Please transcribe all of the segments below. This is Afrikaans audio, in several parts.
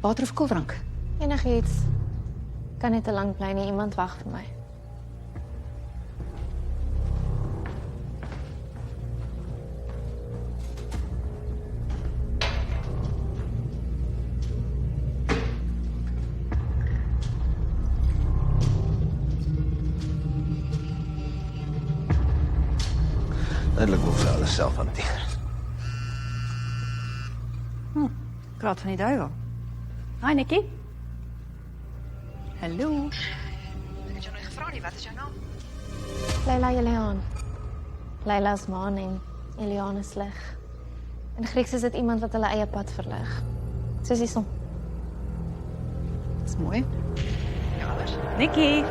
Water of koeldrank? Enigiets. Kan nie te lank bly nie, iemand wag vir my. Eindelijk moet ze alles zelf hanteren. Praat van die duivel. Hi, Nikki. Hallo. Ek het jou nog gevra nie, wat is jou naam? Leila Eliaan. Leila is maan en Eliaan is lig. In Grieks is dit iemand wat hulle eie pad verlig. Soos die son. Dis mooi. Jou ouers? Nikki.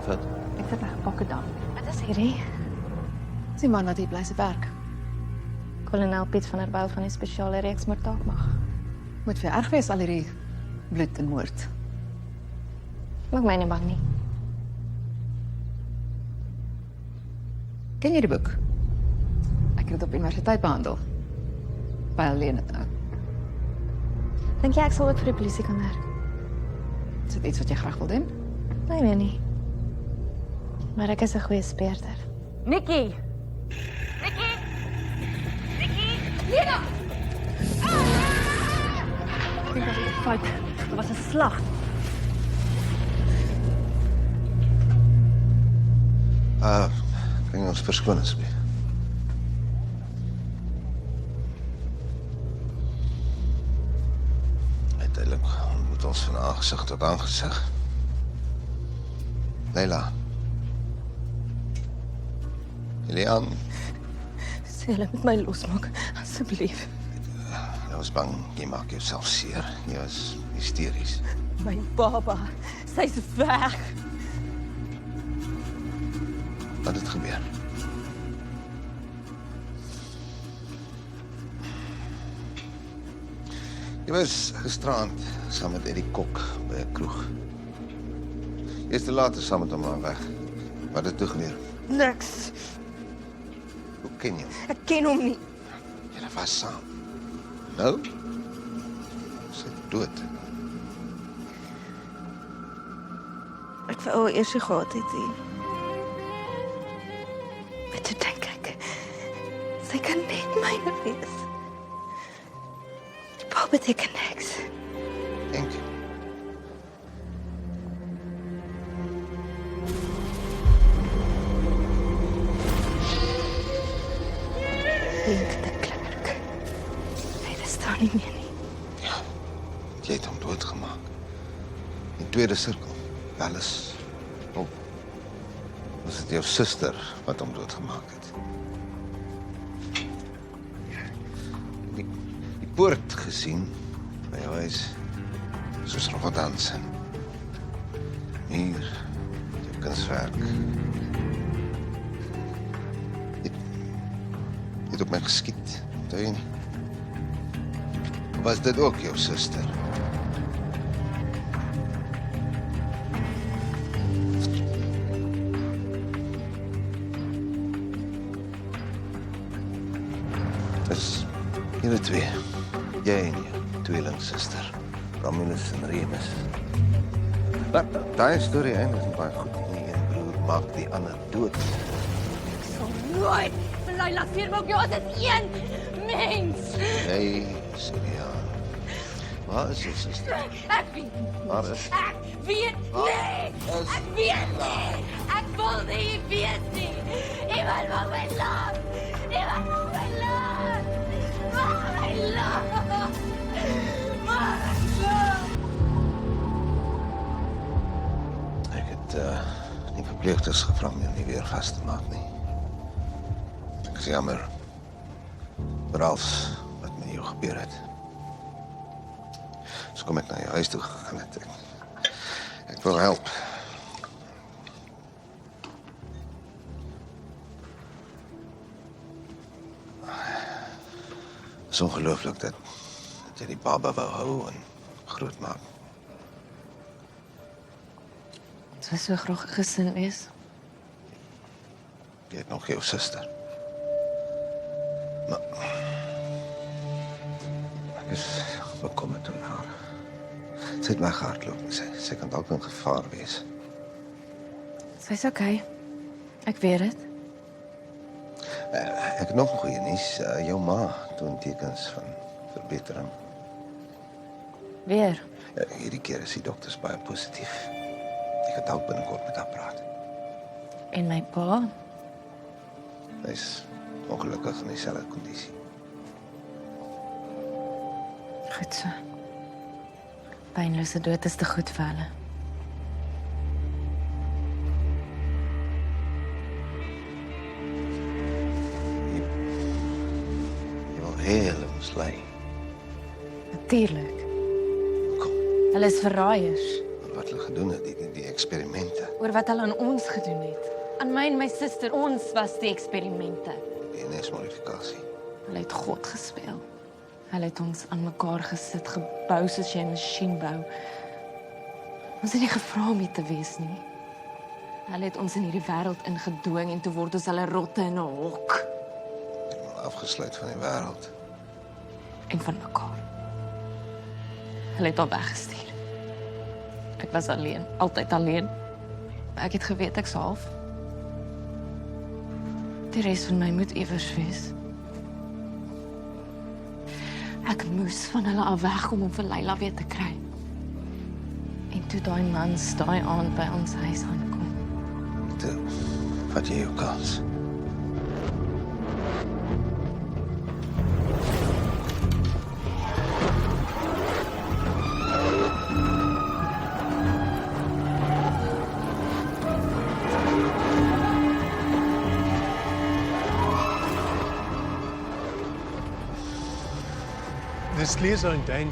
Wat? Ek sit weggepakke dan. Wat is hierdie? Dis die man wat hier bly se werk. Kolonel Piet van der Bijl van die spesiale reeks moordtaakmag. Moet vir erg wees al hierdie bloed en moord. Maak my nie bang nie. Ken jy die boek? Ek het dit op universiteit behandel. Byl leen dit nou. Dink jy ek sal ook vir die polisie kan werk? Is dit iets wat jy graag wil doen? Nee nie. Maar ek is 'n goeie speurder. Nikki! Lena! Ek dink dat dit fout. Dit was 'n slag. Kan je ons verskoon asseblief? Uiteindelik moet ons van aangesig tot aangesig. Leila. Eliaan, Sê hulle met my losmaak, asseblief. jy was bang, jy maak jouself seer. Jy was hysteries. My baba, sy's weg. Wat het gebeur? Jy was gisterand saam met Eddie Kok by 'n kroeg. Jy is te laat saam met hom aan weg. Wat het toe gebeur? Niks. Hoe ken jy hom? Ek ken hom nie. Julle was saam. Nou? Sy dood. Ek wou eers gehad het hier. Maar toe dink ek, sy kan net myne wees. Die pa beteken niks. Dink jy? Link de Klerk. Hy bestaan nie meer nie. Ja. Jy het hom doodgemaak. Die tweede sirkel. Alles. Oh. Was dit jou suster wat hom doodgemaak het? Die poort gesien by jou huis. Soos Rotterdams en hier, jou kunswerk. Jy het op my geskiet, onthou jy nie? Was dit ook jou suster? Dis julle twee. Jy en jou tweelingsuster, Romulus en Remus. Maar daai storie eindig baie goed. Die een broer maak die ander dood. Ek sal nooit vir Leila seermaak. Jy is een mens. Jy, Celia. Waar is jou suster? Ek weet nie. Waar is? Ek weet nie. Ek weet nie. Ek wil nie weet nie. Iemand mag my laat. Iemand mag my laat. Mag my laat. Mag my laat. Ek het nie verpleegsters gevra om jou nie weer vas te maak nie. Ek is jammer vir alles wat met jou gebeur het. So kom ek na jou huis toe gegaan het. Ek wil help. Het is ongelooflik dat jy die baba wou hou en groot maak. Ons was so graag 'n gesin wees. Jy het nog jou suster. Maar ek is bekommerd oor haar. Sy het weggehardloop. Sy kan dalk in gevaar wees. Sy's okay. Ek weet dit. Ek het nog 'n goeie nuus. Jou ma toon tekens van verbetering. Weer. Ja, hierdie keer is die dokters baie positief. Ek het dalk binnekort met haar praat. En my pa? Hy's ongelukkig in dieselfde kondisie. Goed so. Pynlose dood is te goed vir hulle. Jy wil hulle mislei. Natuurlik. Kom, Hulle is verraaiers. wat hulle gedoen het, die eksperimente. Oor wat hulle aan ons gedoen het. Aan my en my suster, ons was die eksperimente. DNA-modifikasie. Hulle het God gespeel. Hulle het ons aan mekaar gesit, gebou soos jy 'n masjien bou. Ons het nie gevra om hier te wees nie. Hulle het ons in hierdie wêreld ingedwing en toe word ons hulle rotte in 'n hok. Helemaal afgesluit van die wêreld. En van mekaar. Hulle het al weggestuur. Ek was alleen, altyd alleen. Ek het geweet ek's half. Die res van my moet iewers wees. Ek moes van hulle af wegkom om vir Leila weer te kry. En toe daai mans daai aand by ons huis aankom. Toe vat jy jou kans. Dis lees aan daai